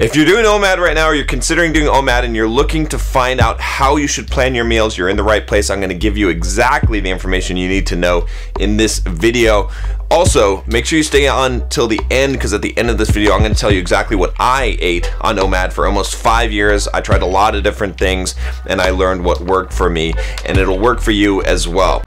If you're doing OMAd right now, or you're considering doing OMAd and you're looking to find out how you should plan your meals, you're in the right place. I'm going to give you exactly the information you need to know in this video. Also, make sure you stay on till the end, because at the end of this video, I'm going to tell you exactly what I ate on OMAd for almost 5 years. I tried a lot of different things and I learned what worked for me, and it'll work for you as well.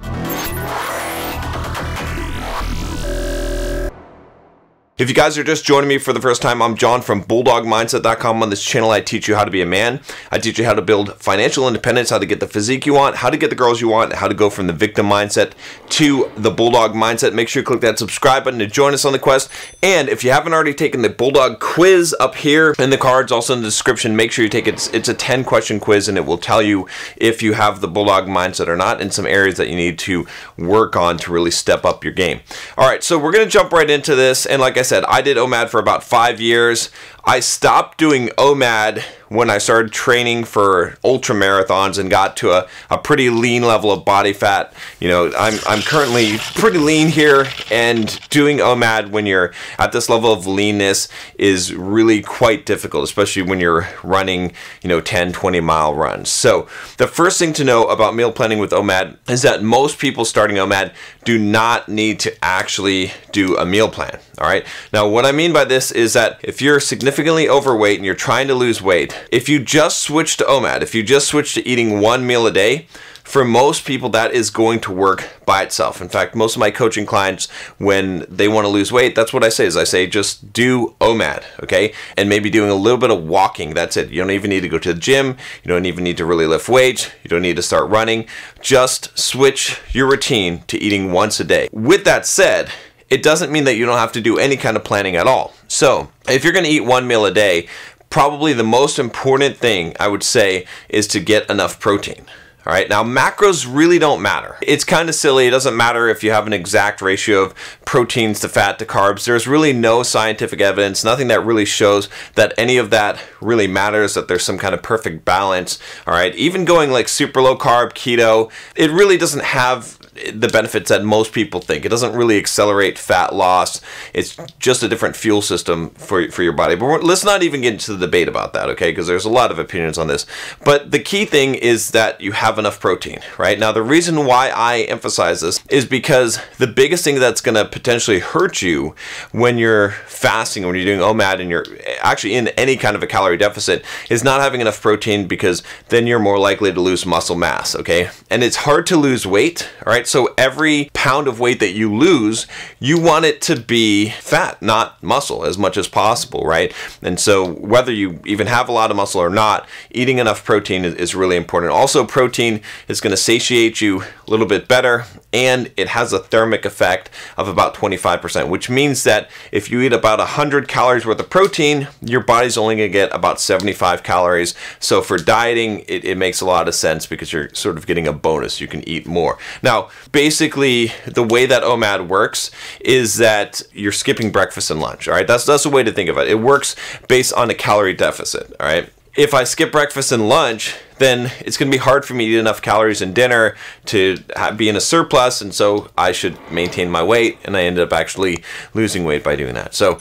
If you guys are just joining me for the first time, I'm John from BulldogMindset.com. On this channel, I teach you how to be a man. I teach you how to build financial independence, how to get the physique you want, how to get the girls you want, how to go from the victim mindset to the Bulldog mindset. Make sure you click that subscribe button to join us on the quest. And if you haven't already taken the Bulldog quiz up here in the cards, also in the description, make sure you take it. It's a 10-question quiz, and it will tell you if you have the Bulldog mindset or not, and some areas that you need to work on to really step up your game. All right, so we're going to jump right into this. And like I said, I did OMAd for about 5 years. I stopped doing OMAD when I started training for ultra marathons and got to a pretty lean level of body fat. You know, I'm currently pretty lean here, and doing OMAD when you're at this level of leanness is really quite difficult, especially when you're running, you know, 10-20 mile runs. So the first thing to know about meal planning with OMAD is that most people starting OMAD do not need to actually do a meal plan. All right. Now, what I mean by this is that if you're significantly overweight and you're trying to lose weight, if you just switch to OMAD, if you just switch to eating 1 meal a day, for most people that is going to work by itself. In fact, most of my coaching clients, when they want to lose weight, that's what I say, is I say just do OMAD, okay? And maybe doing a little bit of walking, that's it. You don't even need to go to the gym, you don't even need to really lift weights, you don't need to start running. Just switch your routine to eating once a day. With that said, it doesn't mean that you don't have to do any kind of planning at all. So if you're going to eat 1 meal a day, probably the most important thing I would say is to get enough protein. All right, now macros really don't matter. It's kind of silly. It doesn't matter if you have an exact ratio of proteins to fat to carbs. There's really no scientific evidence, nothing that really shows that any of that really matters, that there's some kind of perfect balance. All right, even going like super low carb, keto, it really doesn't have the benefits that most people think. It doesn't really accelerate fat loss. It's just a different fuel system for your body. But let's not even get into the debate about that, okay? Because there's a lot of opinions on this. But the key thing is that you have enough protein, right? Now, the reason why I emphasize this is because the biggest thing that's going to potentially hurt you when you're fasting, when you're doing OMAD and you're actually in any kind of a calorie deficit, is not having enough protein, because then you're more likely to lose muscle mass, okay? And it's hard to lose weight, all right? So every pound of weight that you lose, you want it to be fat, not muscle, as much as possible, right? And so whether you even have a lot of muscle or not, eating enough protein is really important. Also, protein is going to satiate you a little bit better, and it has a thermic effect of about 25%, which means that if you eat about 100 calories worth of protein, your body's only going to get about 75 calories. So for dieting, it makes a lot of sense, because you're sort of getting a bonus. You can eat more. Now, basically, the way that OMAD works is that you're skipping breakfast and lunch, all right? That's the way to think of it. It works based on a calorie deficit, all right? If I skip breakfast and lunch, then it's going to be hard for me to eat enough calories in dinner to be in a surplus, and so I should maintain my weight, and I ended up actually losing weight by doing that. So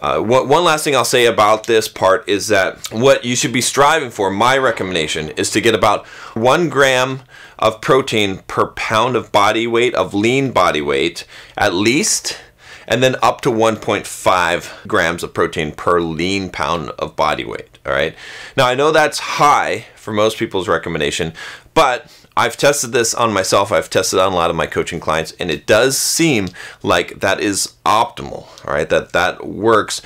one last thing I'll say about this part is that what you should be striving for, my recommendation, is to get about 1 gram of protein per pound of body weight, of lean body weight, at least, and then up to 1.5 grams of protein per lean pound of body weight, all right? Now, I know that's high for most people's recommendation, but I've tested this on myself. I've tested it on a lot of my coaching clients, and it does seem like that is optimal, all right? That works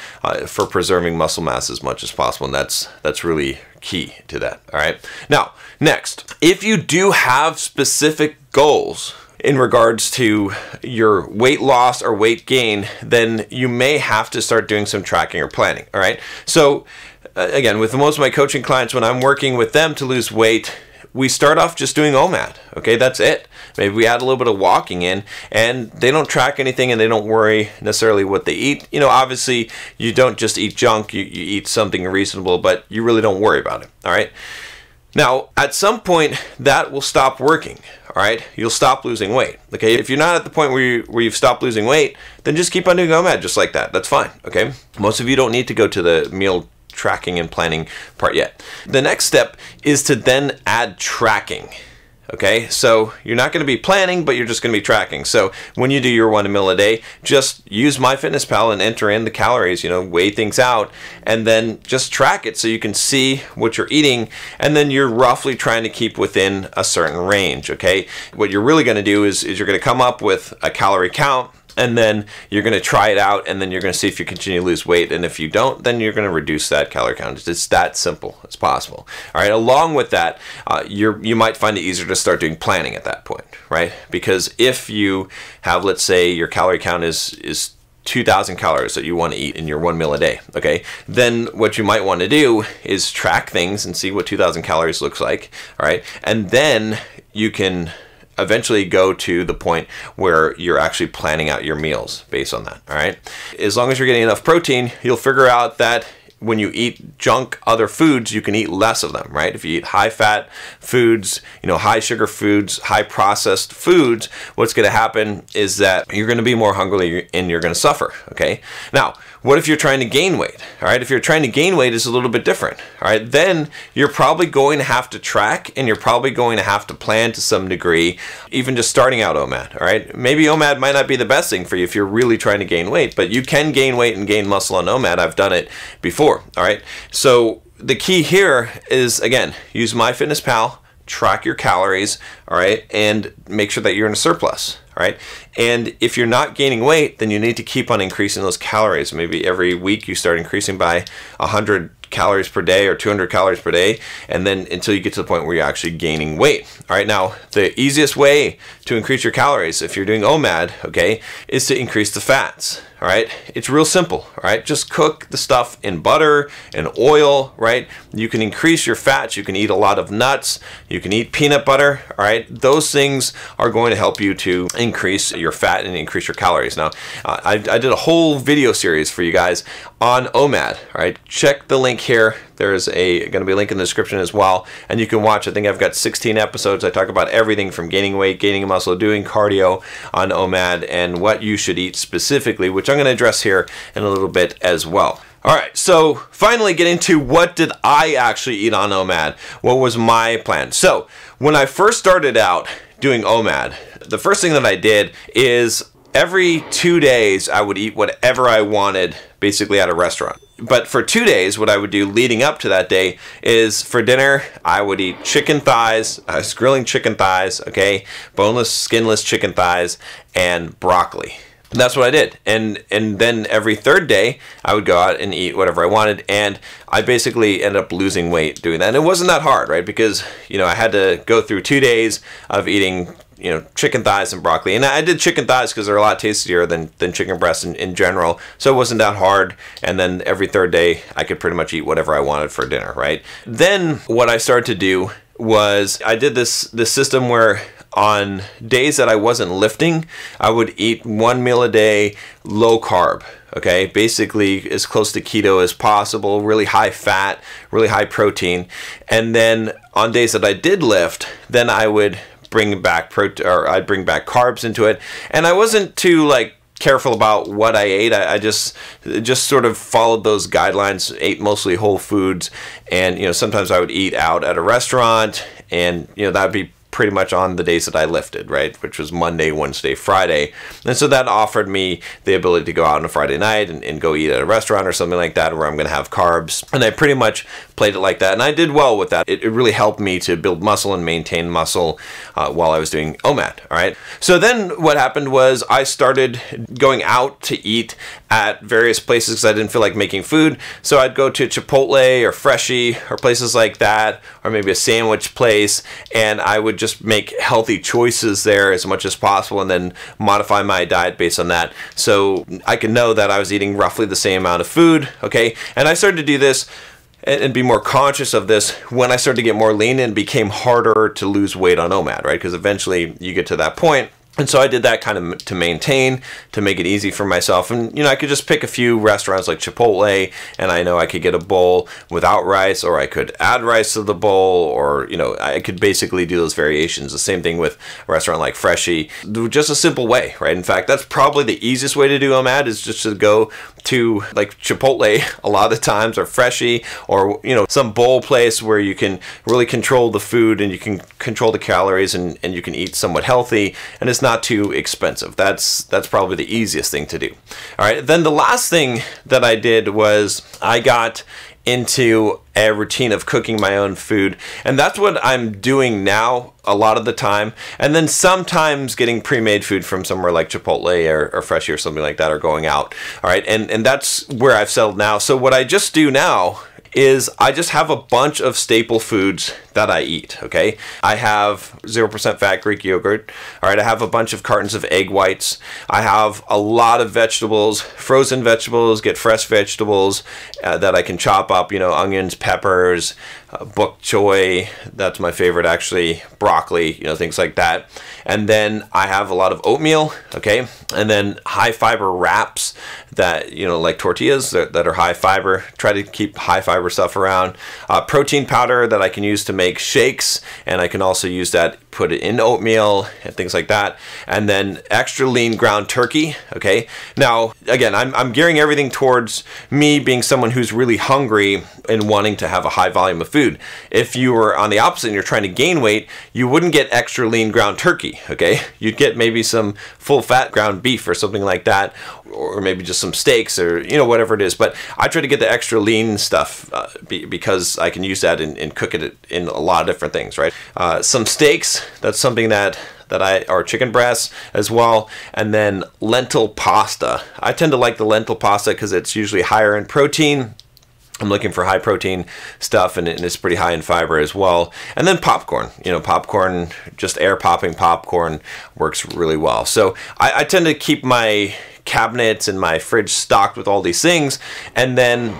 for preserving muscle mass as much as possible, and that's really key to that, all right? Now, next, if you do have specific goals in regards to your weight loss or weight gain, then you may have to start doing some tracking or planning, all right? So again, with most of my coaching clients, when I'm working with them to lose weight, we start off just doing OMAD, okay? That's it. Maybe we add a little bit of walking in, and they don't track anything, and they don't worry necessarily what they eat. You know, obviously, you don't just eat junk, you eat something reasonable, but you really don't worry about it, all right? Now, at some point, that will stop working, all right? You'll stop losing weight, okay? If you're not at the point where you've stopped losing weight, then just keep on doing OMAD just like that. That's fine, okay? Most of you don't need to go to the meal tracking and planning part yet. The next step is to then add tracking. Okay, so you're not going to be planning, but you're just going to be tracking. So when you do your 1 meal a day, just use MyFitnessPal and enter in the calories, you know, weigh things out, and then just track it so you can see what you're eating, and then you're roughly trying to keep within a certain range. Okay, what you're really going to do is you're going to come up with a calorie count, and then you're going to try it out, and then you're going to see if you continue to lose weight, and if you don't, then you're going to reduce that calorie count. It's that simple as possible. All right, along with that, you might find it easier to start doing planning at that point, right? Because if you have, let's say your calorie count is 2,000 calories that you want to eat in your 1 meal a day, okay, then what you might want to do is track things and see what 2,000 calories looks like, all right, and then you can eventually go to the point where you're actually planning out your meals based on that. All right, as long as you're getting enough protein, you'll figure out that when you eat junk other foods, you can eat less of them, right? If you eat high fat foods, you know, high sugar foods, high processed foods, what's going to happen is that you're going to be more hungry and you're going to suffer. Okay, now what if you're trying to gain weight? All right, if you're trying to gain weight, it's a little bit different. All right, then you're probably going to have to track, and you're probably going to have to plan to some degree, even just starting out OMAd. All right, maybe OMAd might not be the best thing for you if you're really trying to gain weight, but you can gain weight and gain muscle on OMAd. I've done it before. All right, so the key here is, again, use MyFitnessPal, track your calories, all right, and make sure that you're in a surplus. All right, and if you're not gaining weight, then you need to keep on increasing those calories. Maybe every week you start increasing by 100 calories per day or 200 calories per day, and then until you get to the point where you're actually gaining weight. All right, now the easiest way to increase your calories if you're doing OMAd, okay, is to increase the fats. All right, it's real simple. All right, just cook the stuff in butter and oil. Right, you can increase your fats. You can eat a lot of nuts. You can eat peanut butter. All right, those things are going to help you to increase your fat and increase your calories. Now, I did a whole video series for you guys on OMAd. All right, check the link here. There's going to be a link in the description as well, and you can watch. I think I've got 16 episodes. I talk about everything from gaining weight, gaining muscle, doing cardio on OMAD, and what you should eat specifically, which I'm going to address here in a little bit as well. All right, so finally getting to what did I actually eat on OMAD? What was my plan? So when I first started out doing OMAD, the first thing that I did is every 2 days I would eat whatever I wanted, basically at a restaurant. But for 2 days, what I would do leading up to that day is for dinner, I would eat chicken thighs. I was grilling chicken thighs, okay, boneless, skinless chicken thighs, and broccoli. And that's what I did. And then every third day, I would go out and eat whatever I wanted. And I basically ended up losing weight doing that. And it wasn't that hard, right? Because, you know, I had to go through 2 days of eating, you know, chicken thighs and broccoli. And I did chicken thighs because they're a lot tastier than chicken breasts in general. So it wasn't that hard. And then every third day, I could pretty much eat whatever I wanted for dinner, right? Then what I started to do was I did this system where on days that I wasn't lifting, I would eat 1 meal a day, low carb. Okay, basically as close to keto as possible, really high fat, really high protein. And then on days that I did lift, then I would bring back I'd bring back carbs into it. And I wasn't too careful about what I ate. I just sort of followed those guidelines, ate mostly whole foods, and, you know, sometimes I would eat out at a restaurant, and, you know, that'd be pretty much on the days that I lifted, right, which was Monday, Wednesday, Friday. And so that offered me the ability to go out on a Friday night and go eat at a restaurant or something like that, where I'm going to have carbs. And I pretty much played it like that, and I did well with that. It really helped me to build muscle and maintain muscle while I was doing OMAD. All right, so then what happened was I started going out to eat at various places because I didn't feel like making food. So I'd go to Chipotle or Freshie or places like that, or maybe a sandwich place, and I would just make healthy choices there as much as possible, and then modify my diet based on that, so I could know that I was eating roughly the same amount of food. Okay, and I started to do this and be more conscious of this when I started to get more lean, and it became harder to lose weight on OMAD, right? Because eventually you get to that point And so I did that kind of to maintain, to make it easy for myself. And, you know, I could just pick a few restaurants like Chipotle, and I know I could get a bowl without rice, or I could add rice to the bowl, or, you know, I could basically do those variations. The same thing with a restaurant like Freshie. Just a simple way, right? In fact, that's probably the easiest way to do OMAd, is just to go to like Chipotle a lot of times, or Freshie, or, you know, some bowl place where you can really control the food and you can control the calories, and you can eat somewhat healthy, and it's not too expensive. That's probably the easiest thing to do. All right, then the last thing that I did was I got into a routine of cooking my own food, and that's what I'm doing now a lot of the time. And then sometimes getting pre-made food from somewhere like Chipotle or Freshie or something like that, or going out. All right, and that's where I've settled now. So what I just do now is I just have a bunch of staple foods that I eat, okay? I have 0% fat Greek yogurt. All right, I have a bunch of cartons of egg whites. I have a lot of vegetables, frozen vegetables, get fresh vegetables that I can chop up, you know, onions, peppers, bok choy, that's my favorite actually, broccoli, you know, things like that. And then I have a lot of oatmeal, okay? And then high fiber wraps that, you know, like tortillas that are high fiber. Try to keep high fiber stuff around. Protein powder that I can use to make shakes, and I can also use that, put it in oatmeal and things like that. And then extra lean ground turkey, okay? Now, again, I'm gearing everything towards me being someone who's really hungry and wanting to have a high volume of food. If you were on the opposite and you're trying to gain weight, you wouldn't get extra lean ground turkey, okay? You'd get maybe some full fat ground beef or something like that, or maybe just some steaks, or, you know, whatever it is. But I try to get the extra lean stuff because I can use that and cook it in a lot of different things, right? Some steaks, that's something that or chicken breasts as well. And then lentil pasta. I tend to like the lentil pasta because it's usually higher in protein. I'm looking for high protein stuff, and it's pretty high in fiber as well. And then popcorn, you know, popcorn, just air popping popcorn works really well. So I tend to keep my cabinets and my fridge stocked with all these things, and then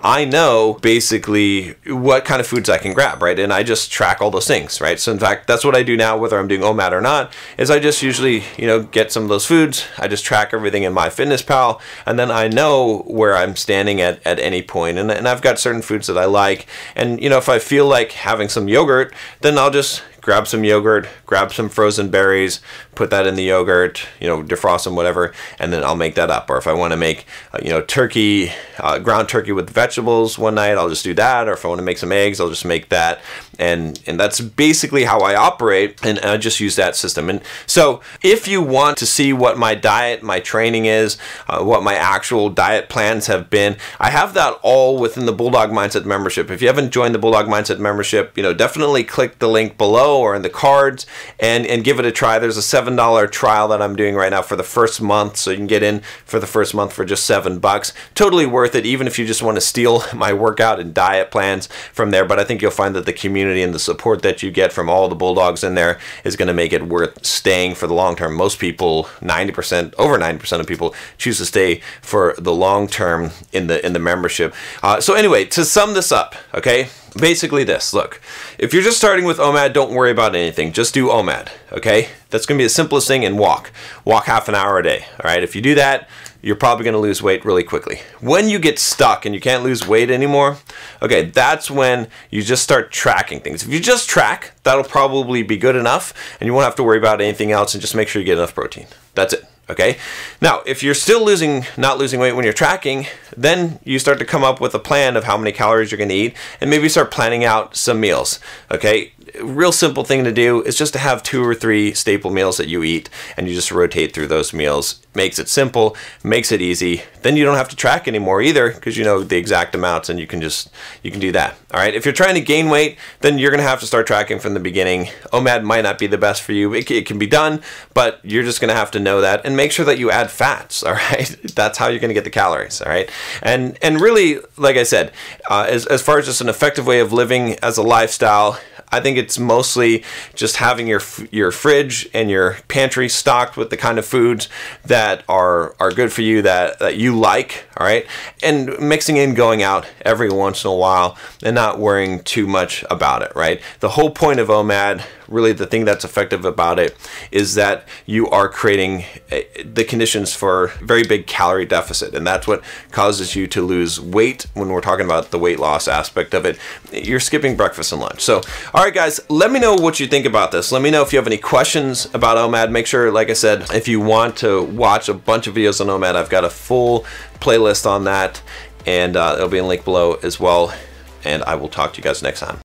I know basically what kind of foods I can grab, right? And I just track all those things, right? So in fact, that's what I do now, whether I'm doing OMAd or not, is I just usually, you know, get some of those foods. I just track everything in MyFitnessPal, and then I know where I'm standing at any point. And I've got certain foods that I like. And, you know, if I feel like having some yogurt, then I'll just grab some yogurt, grab some frozen berries, put that in the yogurt, you know, defrost them, whatever, and then I'll make that up. Or if I want to make, you know, turkey, ground turkey with vegetables one night, I'll just do that. Or if I want to make some eggs, I'll just make that. And that's basically how I operate, and I just use that system. And so if you want to see what my diet, my training is, what my actual diet plans have been, I have that all within the Bulldog Mindset membership. If you haven't joined the Bulldog Mindset membership, you know, definitely click the link below or in the cards and give it a try. There's a $7 trial that I'm doing right now for the first month, so you can get in for the first month for just $7. Totally worth it, even if you just want to steal my workout and diet plans from there. But I think you'll find that the community and the support that you get from all the Bulldogs in there is going to make it worth staying for the long term. Most people, 90%, over 90% of people choose to stay for the long term in the membership. So anyway, to sum this up, okay? Basically this, look, if you're just starting with OMAD, don't worry about anything. Just do OMAD, okay? That's going to be the simplest thing, and walk half an hour a day, all right? If you do that, you're probably going to lose weight really quickly. When you get stuck and you can't lose weight anymore, okay, that's when you just start tracking things. If you just track, that'll probably be good enough, and you won't have to worry about anything else, and just make sure you get enough protein. That's it. Okay. Now, if you're still not losing weight when you're tracking, then you start to come up with a plan of how many calories you're going to eat, and maybe start planning out some meals. Okay. Real simple thing to do is just to have 2 or 3 staple meals that you eat, and you just rotate through those meals. Makes it simple, makes it easy. Then you don't have to track anymore either, because you know the exact amounts, and you can do that. All right. If you're trying to gain weight, then you're going to have to start tracking from the beginning. OMAD might not be the best for you. It can be done, but you're just going to have to know that, and make sure that you add fats. All right. That's how you're going to get the calories. All right. And really, like I said, as far as just an effective way of living as a lifestyle, I think it's mostly just having your fridge and your pantry stocked with the kind of foods that are good for you, that you like, all right? And mixing in going out every once in a while and not worrying too much about it, right? The whole point of OMAD really the thing that's effective about it is that you are creating the conditions for very big calorie deficit, and that's what causes you to lose weight. When we're talking about the weight loss aspect of it, you're skipping breakfast and lunch. So all right guys, let me know what you think about this. Let me know if you have any questions about OMAd. Make sure, like I said, if you want to watch a bunch of videos on OMAd, I've got a full playlist on that, and it'll be in the link below as well. And I will talk to you guys next time.